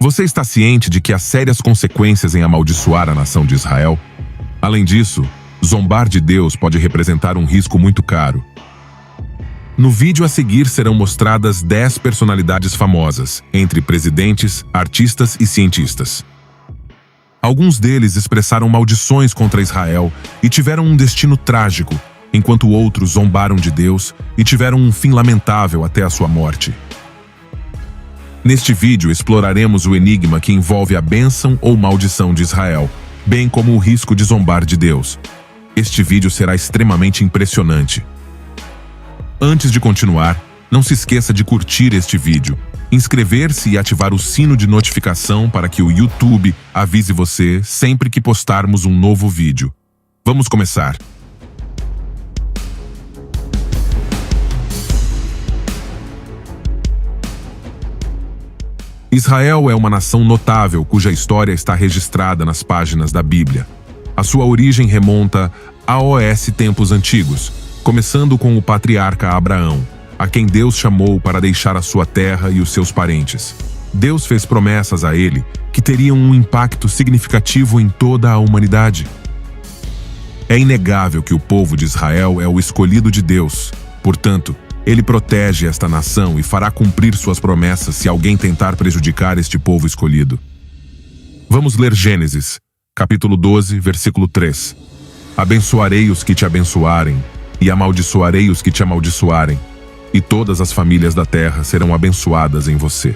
Você está ciente de que há sérias consequências em amaldiçoar a nação de Israel? Além disso, zombar de Deus pode representar um risco muito caro. No vídeo a seguir serão mostradas 10 personalidades famosas, entre presidentes, artistas e cientistas. Alguns deles expressaram maldições contra Israel e tiveram um destino trágico, enquanto outros zombaram de Deus e tiveram um fim lamentável até a sua morte. Neste vídeo exploraremos o enigma que envolve a bênção ou maldição de Israel, bem como o risco de zombar de Deus. Este vídeo será extremamente impressionante. Antes de continuar, não se esqueça de curtir este vídeo, inscrever-se e ativar o sino de notificação para que o YouTube avise você sempre que postarmos um novo vídeo. Vamos começar! Israel é uma nação notável cuja história está registrada nas páginas da Bíblia. A sua origem remonta aos tempos antigos, começando com o patriarca Abraão, a quem Deus chamou para deixar a sua terra e os seus parentes. Deus fez promessas a ele que teriam um impacto significativo em toda a humanidade. É inegável que o povo de Israel é o escolhido de Deus. Portanto, ele protege esta nação e fará cumprir suas promessas se alguém tentar prejudicar este povo escolhido. Vamos ler Gênesis, capítulo 12, versículo 3. Abençoarei os que te abençoarem, e amaldiçoarei os que te amaldiçoarem, e todas as famílias da terra serão abençoadas em você.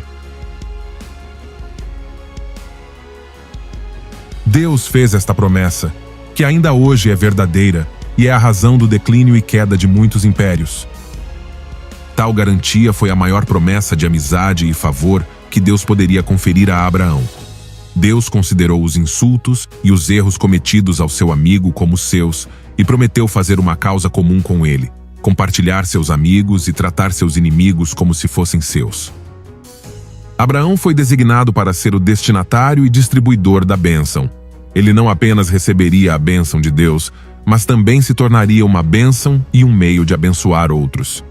Deus fez esta promessa, que ainda hoje é verdadeira e é a razão do declínio e queda de muitos impérios. Tal garantia foi a maior promessa de amizade e favor que Deus poderia conferir a Abraão. Deus considerou os insultos e os erros cometidos ao seu amigo como seus e prometeu fazer uma causa comum com ele, compartilhar seus amigos e tratar seus inimigos como se fossem seus. Abraão foi designado para ser o destinatário e distribuidor da bênção. Ele não apenas receberia a bênção de Deus, mas também se tornaria uma bênção e um meio de abençoar outros.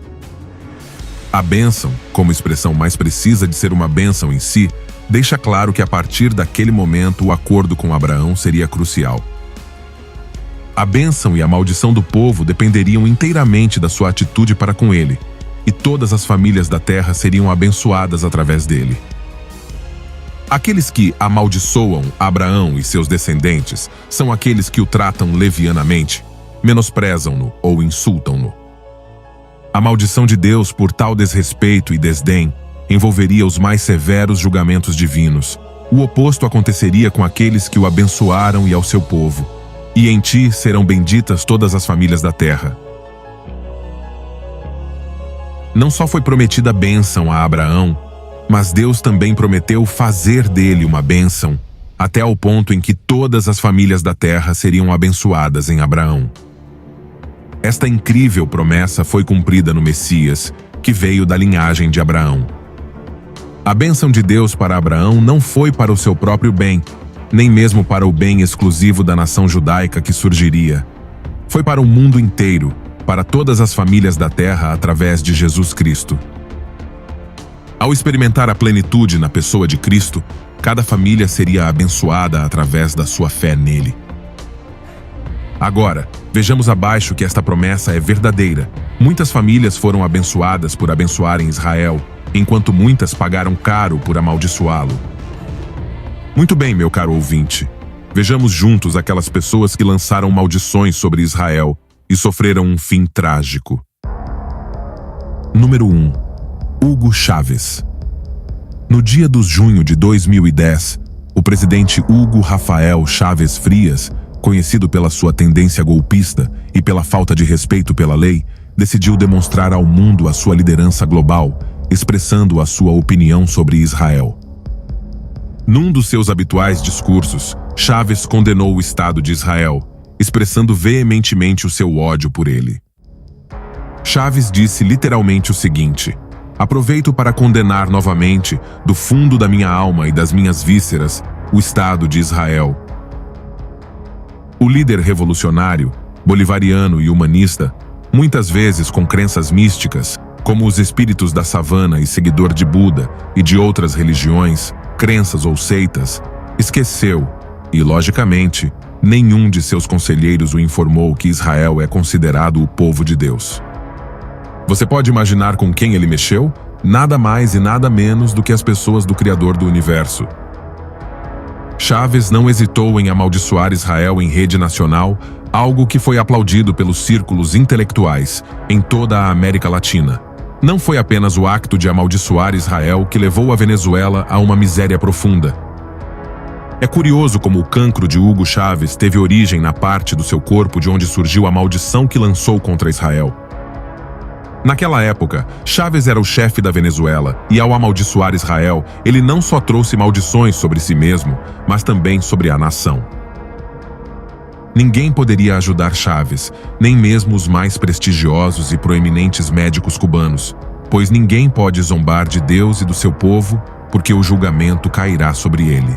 A bênção, como expressão mais precisa de ser uma bênção em si, deixa claro que a partir daquele momento o acordo com Abraão seria crucial. A bênção e a maldição do povo dependeriam inteiramente da sua atitude para com ele, e todas as famílias da terra seriam abençoadas através dele. Aqueles que amaldiçoam Abraão e seus descendentes são aqueles que o tratam levianamente, menosprezam-no ou insultam-no. A maldição de Deus por tal desrespeito e desdém envolveria os mais severos julgamentos divinos. O oposto aconteceria com aqueles que o abençoaram e ao seu povo. E em ti serão benditas todas as famílias da terra. Não só foi prometida a bênção a Abraão, mas Deus também prometeu fazer dele uma bênção, até ao ponto em que todas as famílias da terra seriam abençoadas em Abraão. Esta incrível promessa foi cumprida no Messias, que veio da linhagem de Abraão. A bênção de Deus para Abraão não foi para o seu próprio bem, nem mesmo para o bem exclusivo da nação judaica que surgiria. Foi para o mundo inteiro, para todas as famílias da terra através de Jesus Cristo. Ao experimentar a plenitude na pessoa de Cristo, cada família seria abençoada através da sua fé nele. Agora, vejamos abaixo que esta promessa é verdadeira. Muitas famílias foram abençoadas por abençoarem Israel, enquanto muitas pagaram caro por amaldiçoá-lo. Muito bem, meu caro ouvinte. Vejamos juntos aquelas pessoas que lançaram maldições sobre Israel e sofreram um fim trágico. Número 1. Hugo Chávez. No dia de junho de 2010, o presidente Hugo Rafael Chávez Frias, conhecido pela sua tendência golpista e pela falta de respeito pela lei, decidiu demonstrar ao mundo a sua liderança global, expressando a sua opinião sobre Israel. Num dos seus habituais discursos, Chávez condenou o Estado de Israel, expressando veementemente o seu ódio por ele. Chávez disse literalmente o seguinte: aproveito para condenar novamente, do fundo da minha alma e das minhas vísceras, o Estado de Israel. O líder revolucionário, bolivariano e humanista, muitas vezes com crenças místicas, como os espíritos da savana e seguidor de Buda e de outras religiões, crenças ou seitas, esqueceu e, logicamente, nenhum de seus conselheiros o informou que Israel é considerado o povo de Deus. Você pode imaginar com quem ele mexeu? Nada mais e nada menos do que as pessoas do Criador do Universo. Chaves não hesitou em amaldiçoar Israel em rede nacional, algo que foi aplaudido pelos círculos intelectuais em toda a América Latina. Não foi apenas o acto de amaldiçoar Israel que levou a Venezuela a uma miséria profunda. É curioso como o cancro de Hugo Chávez teve origem na parte do seu corpo de onde surgiu a maldição que lançou contra Israel. Naquela época, Chávez era o chefe da Venezuela e, ao amaldiçoar Israel, ele não só trouxe maldições sobre si mesmo, mas também sobre a nação. Ninguém poderia ajudar Chávez, nem mesmo os mais prestigiosos e proeminentes médicos cubanos, pois ninguém pode zombar de Deus e do seu povo, porque o julgamento cairá sobre ele.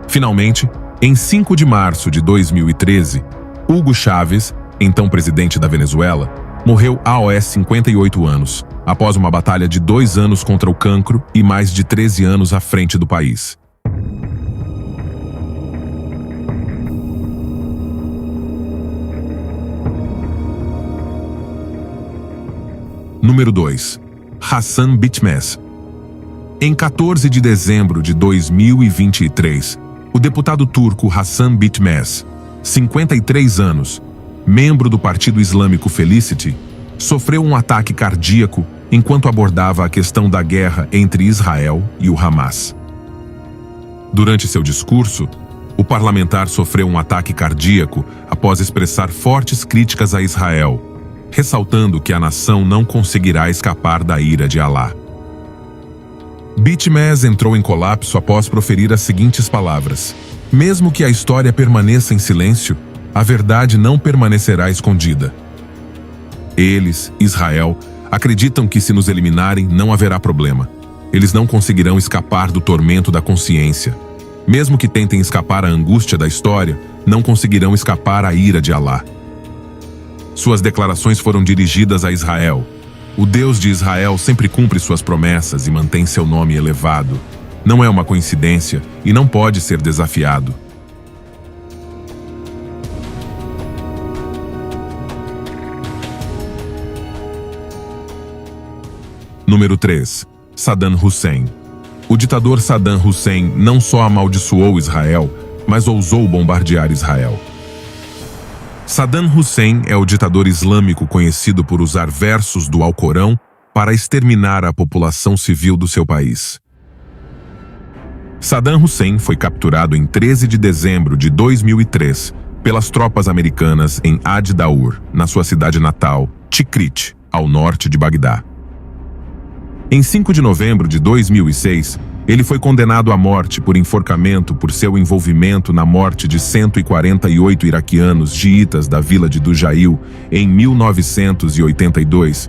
Finalmente, em 5 de março de 2013, Hugo Chávez, então presidente da Venezuela, morreu aos 58 anos, após uma batalha de 2 anos contra o cancro e mais de 13 anos à frente do país. Número 2. Hassan Bitmez. Em 14 de dezembro de 2023, o deputado turco Hassan Bitmez, 53 anos, membro do Partido Islâmico Felicity, sofreu um ataque cardíaco enquanto abordava a questão da guerra entre Israel e o Hamas. Durante seu discurso, o parlamentar sofreu um ataque cardíaco após expressar fortes críticas a Israel, ressaltando que a nação não conseguirá escapar da ira de Alá. Bitmez entrou em colapso após proferir as seguintes palavras: "Mesmo que a história permaneça em silêncio, a verdade não permanecerá escondida. Eles, Israel, acreditam que se nos eliminarem não haverá problema. Eles não conseguirão escapar do tormento da consciência. Mesmo que tentem escapar à angústia da história, não conseguirão escapar à ira de Alá." Suas declarações foram dirigidas a Israel. O Deus de Israel sempre cumpre suas promessas e mantém seu nome elevado. Não é uma coincidência e não pode ser desafiado. Número 3. Saddam Hussein. O ditador Saddam Hussein não só amaldiçoou Israel, mas ousou bombardear Israel. Saddam Hussein é o ditador islâmico conhecido por usar versos do Alcorão para exterminar a população civil do seu país. Saddam Hussein foi capturado em 13 de dezembro de 2003 pelas tropas americanas em Ad-Daur, na sua cidade natal, Tikrit, ao norte de Bagdá. Em 5 de novembro de 2006, ele foi condenado à morte por enforcamento por seu envolvimento na morte de 148 iraquianos xiitas da vila de Dujail em 1982.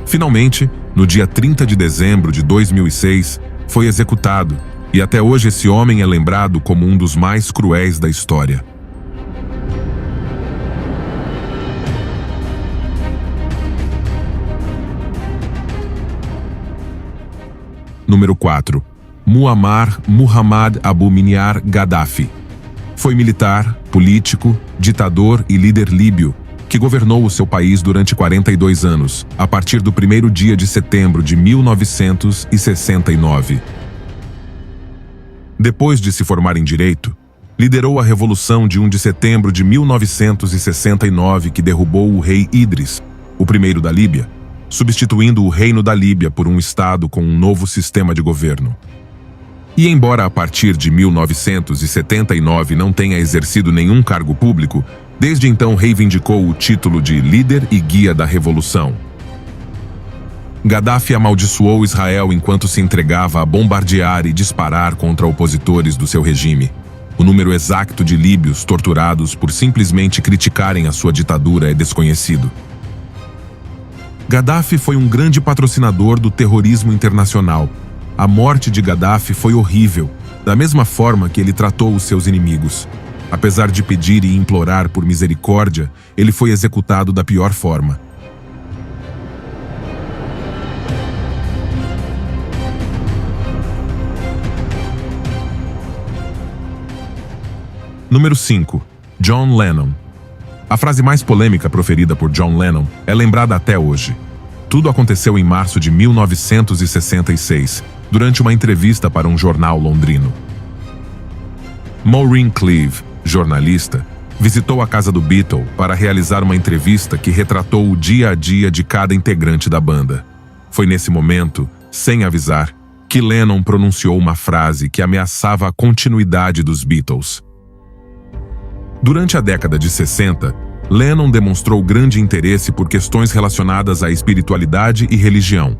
Finalmente, no dia 30 de dezembro de 2006, foi executado, e até hoje esse homem é lembrado como um dos mais cruéis da história. Número 4. Muammar Muhammad Abu Miniar Gaddafi. Foi militar, político, ditador e líder líbio, que governou o seu país durante 42 anos, a partir do 1º dia de setembro de 1969. Depois de se formar em direito, liderou a Revolução de 1 de setembro de 1969 que derrubou o rei Idris, o primeiro da Líbia, substituindo o Reino da Líbia por um Estado com um novo sistema de governo. E embora a partir de 1979 não tenha exercido nenhum cargo público, desde então reivindicou o título de líder e guia da revolução. Gaddafi amaldiçoou Israel enquanto se entregava a bombardear e disparar contra opositores do seu regime. O número exato de líbios torturados por simplesmente criticarem a sua ditadura é desconhecido. Gaddafi foi um grande patrocinador do terrorismo internacional. A morte de Gaddafi foi horrível, da mesma forma que ele tratou os seus inimigos. Apesar de pedir e implorar por misericórdia, ele foi executado da pior forma. Número 5. John Lennon. A frase mais polêmica proferida por John Lennon é lembrada até hoje. Tudo aconteceu em março de 1966, durante uma entrevista para um jornal londrino. Maureen Cleave, jornalista, visitou a casa do Beatle para realizar uma entrevista que retratou o dia a dia de cada integrante da banda. Foi nesse momento, sem avisar, que Lennon pronunciou uma frase que ameaçava a continuidade dos Beatles. Durante a década de 60, Lennon demonstrou grande interesse por questões relacionadas à espiritualidade e religião.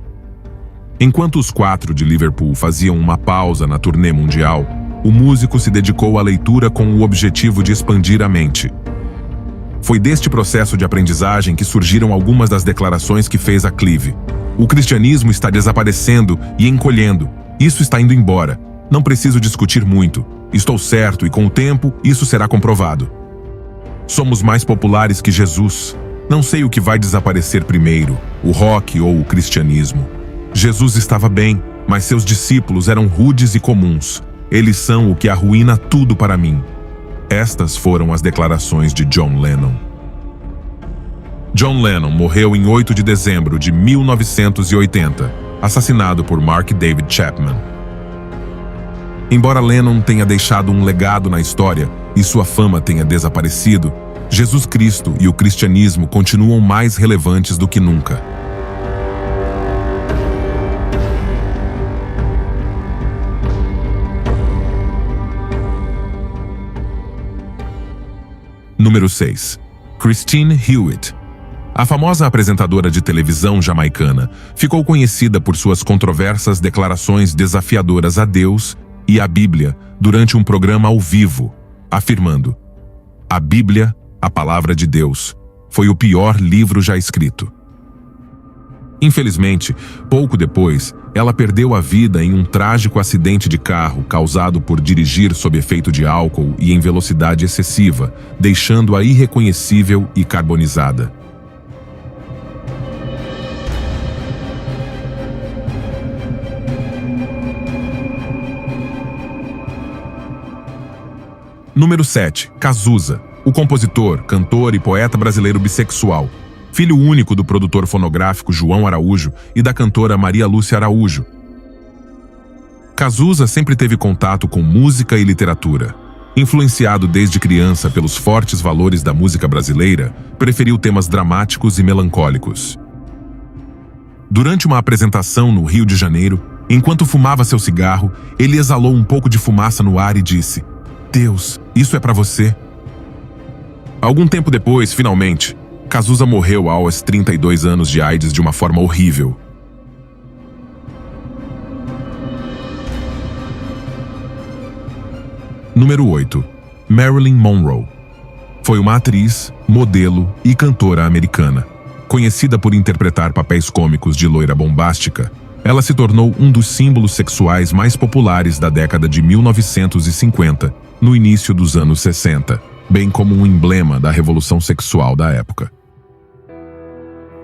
Enquanto os 4 de Liverpool faziam uma pausa na turnê mundial, o músico se dedicou à leitura com o objetivo de expandir a mente. Foi deste processo de aprendizagem que surgiram algumas das declarações que fez a Cleave. O cristianismo está desaparecendo e encolhendo. Isso está indo embora. Não preciso discutir muito. Estou certo e com o tempo isso será comprovado. Somos mais populares que Jesus. Não sei o que vai desaparecer primeiro, o rock ou o cristianismo. Jesus estava bem, mas seus discípulos eram rudes e comuns. Eles são o que arruína tudo para mim. Estas foram as declarações de John Lennon. John Lennon morreu em 8 de dezembro de 1980, assassinado por Mark David Chapman. Embora Lennon tenha deixado um legado na história e sua fama tenha desaparecido, Jesus Cristo e o cristianismo continuam mais relevantes do que nunca. Número 6. Christine Hewitt. A famosa apresentadora de televisão jamaicana ficou conhecida por suas controversas declarações desafiadoras a Deus e à Bíblia durante um programa ao vivo, afirmando: "A Bíblia, a palavra de Deus, foi o pior livro já escrito." Infelizmente, pouco depois, ela perdeu a vida em um trágico acidente de carro causado por dirigir sob efeito de álcool e em velocidade excessiva, deixando-a irreconhecível e carbonizada. Número 7. Cazuza, o compositor, cantor e poeta brasileiro bissexual, filho único do produtor fonográfico João Araújo e da cantora Maria Lúcia Araújo. Cazuza sempre teve contato com música e literatura. Influenciado desde criança pelos fortes valores da música brasileira, preferiu temas dramáticos e melancólicos. Durante uma apresentação no Rio de Janeiro, enquanto fumava seu cigarro, ele exalou um pouco de fumaça no ar e disse: "Deus, isso é para você." Algum tempo depois, finalmente, Cazuza morreu aos 32 anos de AIDS de uma forma horrível. Número 8. Marilyn Monroe. Foi uma atriz, modelo e cantora americana. Conhecida por interpretar papéis cômicos de loira bombástica, ela se tornou um dos símbolos sexuais mais populares da década de 1950, no início dos anos 60, bem como um emblema da revolução sexual da época.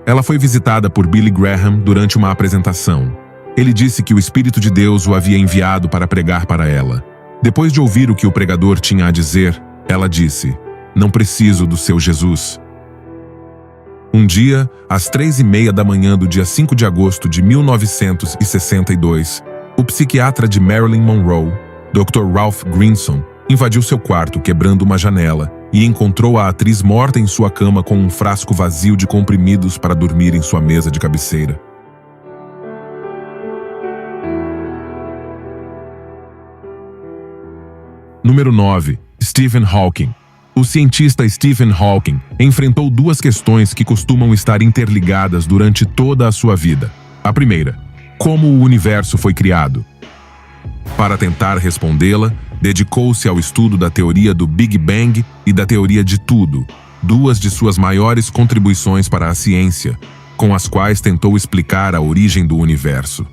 Ela foi visitada por Billy Graham durante uma apresentação. Ele disse que o Espírito de Deus o havia enviado para pregar para ela. Depois de ouvir o que o pregador tinha a dizer, ela disse: "Não preciso do seu Jesus." Um dia, às 3h30 da manhã do dia 5 de agosto de 1962, o psiquiatra de Marilyn Monroe, Dr. Ralph Grinson, invadiu seu quarto quebrando uma janela e encontrou a atriz morta em sua cama com um frasco vazio de comprimidos para dormir em sua mesa de cabeceira. Número 9. Stephen Hawking. O cientista Stephen Hawking enfrentou duas questões que costumam estar interligadas durante toda a sua vida. A primeira: como o universo foi criado? Para tentar respondê-la, dedicou-se ao estudo da teoria do Big Bang e da teoria de tudo, duas de suas maiores contribuições para a ciência, com as quais tentou explicar a origem do universo.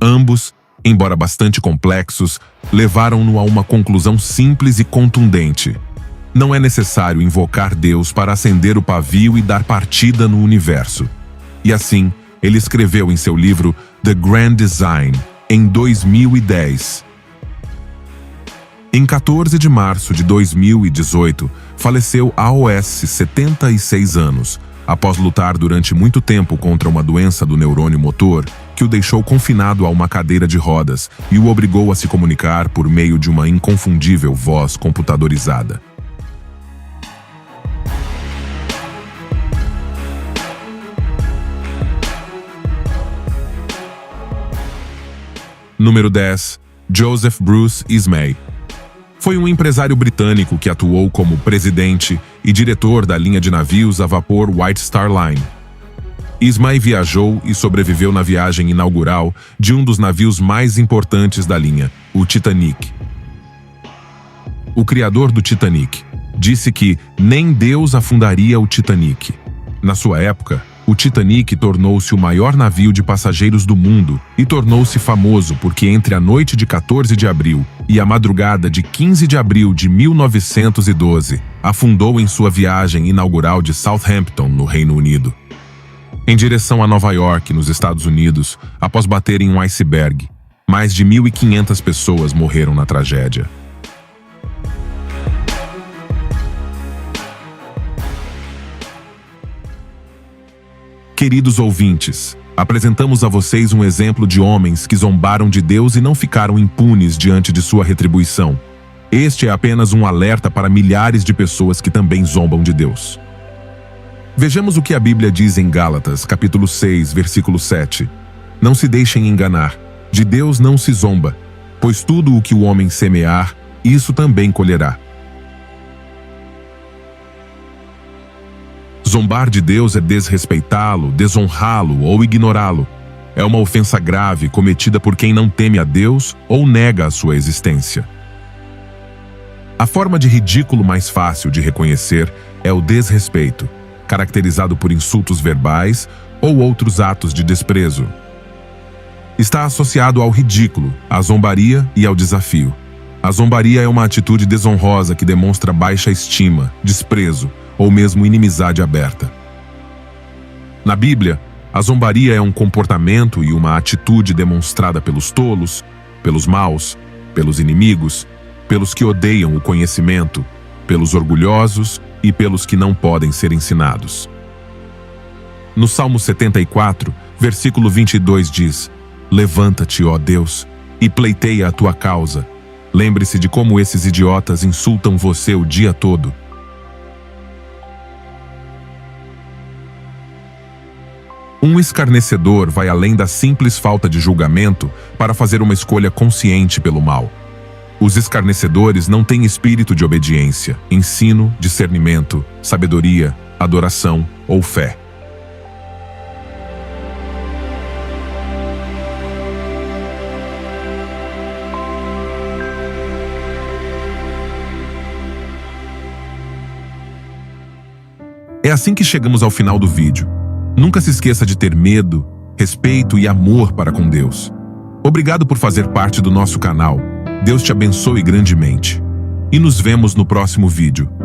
Ambos, embora bastante complexos, levaram-no a uma conclusão simples e contundente: não é necessário invocar Deus para acender o pavio e dar partida no universo. E assim, ele escreveu em seu livro The Grand Design, em 2010. Em 14 de março de 2018, faleceu aos 76 anos, após lutar durante muito tempo contra uma doença do neurônio motor que o deixou confinado a uma cadeira de rodas e o obrigou a se comunicar por meio de uma inconfundível voz computadorizada. Número 10. Joseph Bruce Ismay. Foi um empresário britânico que atuou como presidente e diretor da linha de navios a vapor White Star Line. Ismay viajou e sobreviveu na viagem inaugural de um dos navios mais importantes da linha, o Titanic. O criador do Titanic disse que nem Deus afundaria o Titanic. Na sua época, o Titanic tornou-se o maior navio de passageiros do mundo e tornou-se famoso porque entre a noite de 14 de abril e a madrugada de 15 de abril de 1912, afundou em sua viagem inaugural de Southampton, no Reino Unido, em direção a Nova York, nos Estados Unidos, após bater em um iceberg. Mais de 1.500 pessoas morreram na tragédia. Queridos ouvintes, apresentamos a vocês um exemplo de homens que zombaram de Deus e não ficaram impunes diante de sua retribuição. Este é apenas um alerta para milhares de pessoas que também zombam de Deus. Vejamos o que a Bíblia diz em Gálatas, capítulo 6, versículo 7. Não se deixem enganar, de Deus não se zomba, pois tudo o que o homem semear, isso também colherá. Zombar de Deus é desrespeitá-lo, desonrá-lo ou ignorá-lo. É uma ofensa grave cometida por quem não teme a Deus ou nega a sua existência. A forma de ridículo mais fácil de reconhecer é o desrespeito, caracterizado por insultos verbais ou outros atos de desprezo. Está associado ao ridículo, à zombaria e ao desafio. A zombaria é uma atitude desonrosa que demonstra baixa estima, desprezo ou mesmo inimizade aberta. Na Bíblia, a zombaria é um comportamento e uma atitude demonstrada pelos tolos, pelos maus, pelos inimigos, pelos que odeiam o conhecimento, pelos orgulhosos e pelos que não podem ser ensinados. No Salmo 74, versículo 22 diz: Levanta-te, ó Deus, e pleiteia a tua causa. Lembre-se de como esses idiotas insultam você o dia todo. Um escarnecedor vai além da simples falta de julgamento para fazer uma escolha consciente pelo mal. Os escarnecedores não têm espírito de obediência, ensino, discernimento, sabedoria, adoração ou fé. É assim que chegamos ao final do vídeo. Nunca se esqueça de ter medo, respeito e amor para com Deus. Obrigado por fazer parte do nosso canal. Deus te abençoe grandemente. E nos vemos no próximo vídeo.